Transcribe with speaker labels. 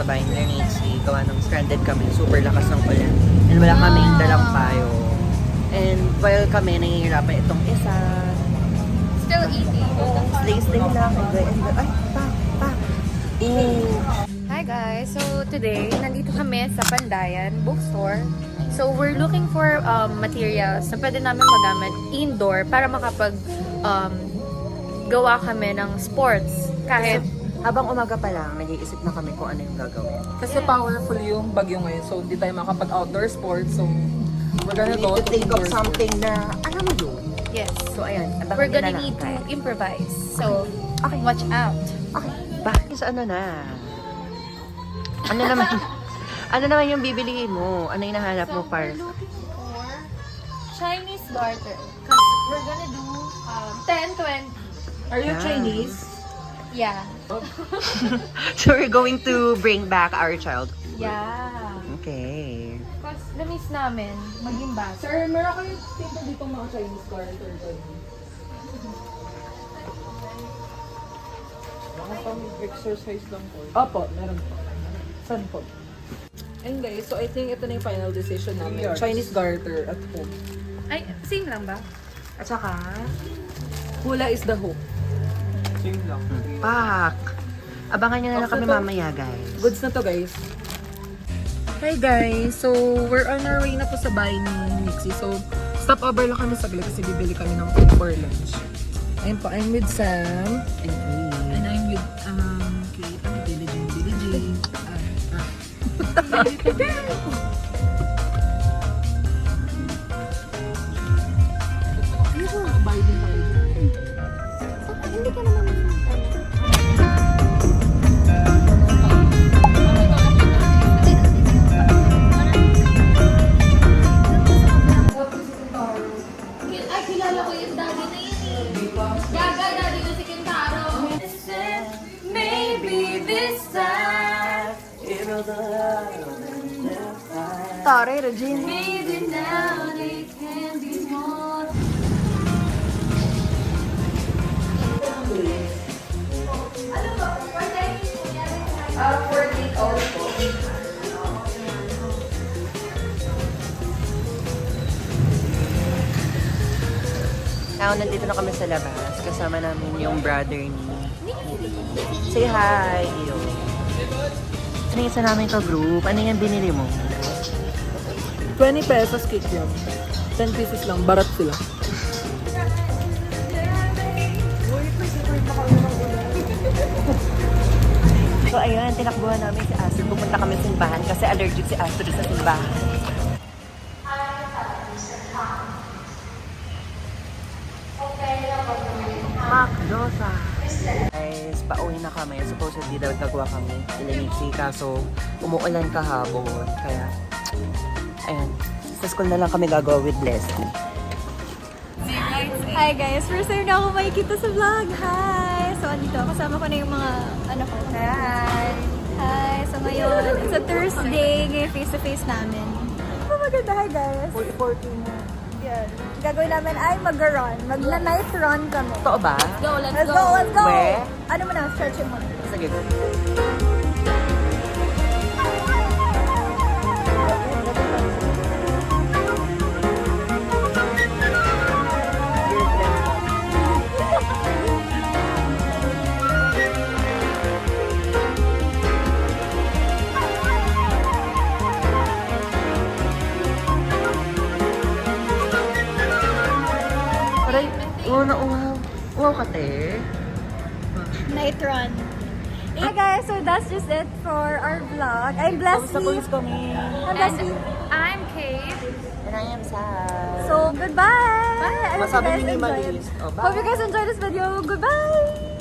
Speaker 1: babae ni Nancy. Gawa ng stranded kami. Super lakas ng ulan. And wala kaming dalang payo. And while kami nahihirapan itong isa.
Speaker 2: Still eating.
Speaker 1: Stay lang. Enjoy. Ay, pa. Ooh.
Speaker 2: Hi guys! So today, nandito kami sa Pandayan Bookstore. So we're looking for materials na pwede namin magamit indoor para makapag gawa kami ng sports. Kahit
Speaker 1: Habang umaga pa lang, nag-iisip na kami kung ano yung gagawin.
Speaker 3: Kasi powerful yung bagyo ngayon, so hindi tayo makapag-outdoor sports. So we're gonna
Speaker 1: We
Speaker 3: go
Speaker 1: need to think of
Speaker 3: indoor
Speaker 1: something na, alam mo yun.
Speaker 2: yes,
Speaker 1: So ayan, abangan
Speaker 2: we're
Speaker 1: nyo
Speaker 2: gonna
Speaker 1: na lang,
Speaker 2: need to
Speaker 1: guys.
Speaker 2: improvise. So watch out.
Speaker 1: Okay, bakit sa ano na? Ano naman? Ano naman yung bibiliin mo? Ano yung nahanap mo,
Speaker 2: we're
Speaker 1: Pars?
Speaker 2: looking for Chinese garter. Because we're gonna do 10, 20.
Speaker 3: Are you
Speaker 1: Yeah.
Speaker 3: Chinese?
Speaker 2: Yeah.
Speaker 1: So we're going to bring back our child.
Speaker 2: Yeah.
Speaker 1: Okay.
Speaker 2: Because na-miss namin maging bata.
Speaker 3: Sir, meron kayong tito dito mga Chinese garter doon. Mga pang-exercise lang po. Opo, meron po. Saan po? And guys, so I think ito na yung final decision namin. Chinese garter at home.
Speaker 2: Ay, same lang ba?
Speaker 3: At saka, hula is the hook.
Speaker 1: Pak! Abangan nyo na lang
Speaker 3: Okay,
Speaker 1: kami
Speaker 3: to.
Speaker 1: mamaya, guys.
Speaker 3: Goods na to, guys. Hi guys! So, we're on our way na po sa bahay ni Nixie. So, stop over lang kami saglit kasi bibili kami ng food for lunch. Ayun po, I'm with Sam. And I'm with, Kate. Ano, Billie Jean. Ano po, bahay din tayo dyan.
Speaker 2: Hindi ka naman ay, kilala ko yung daddy na yun eh. Gaga, daddy na si Kentaro. Maybe this time.
Speaker 1: Tare, Regine.
Speaker 2: Maybe now they can be more. Ano ba? For Chinese food, yan.
Speaker 1: For take also. Now, nandito na kami sa labas. Kasama namin yung brother ni Say hi! Iyo. Ano yung isa namin ka-group? Ano yung binili mo?
Speaker 3: 20 pesos cake yun. 10 pieces lang, barat sila.
Speaker 1: So ayun, tinakbuhan namin si Astrid. Pupunta kami sa simbahan kasi allergic si Astrid sa simbahan. Macdosa. Guys, pauwi na kami. Supposedly daw gagawa kami ilaniksi kaso umuulan kahapon. Kaya, ayun. Sa school na lang kami gagawa with Leslie.
Speaker 2: Hi guys! First time na ako makikita sa vlog. Hi! So, andito. Kasama ko na yung mga anak ko. Hi! Hi! So, ngayon, it's a Thursday. Ngayon, face-to-face namin. Oh, maganda. Hi guys!
Speaker 3: 14 na.
Speaker 2: Yan. Gagawin namin ay mag-run. Mag-night run kami.
Speaker 1: Totoo ba?
Speaker 2: Let's go! Let's go!
Speaker 1: Where?
Speaker 2: Ano mo na? Stretching mo.
Speaker 1: Sige. Aray, uwaw ka, te.
Speaker 2: Night run. Hey guys, so that's just it for our vlog. I'm Blessy.
Speaker 3: kami.
Speaker 2: I'm Blessy.
Speaker 4: I'm Kate.
Speaker 1: And I am sad.
Speaker 2: So, goodbye! I hope you
Speaker 1: Masabi
Speaker 2: guys enjoyed.
Speaker 1: minimalist. Oh, bye.
Speaker 2: Hope you guys enjoyed this video. Goodbye!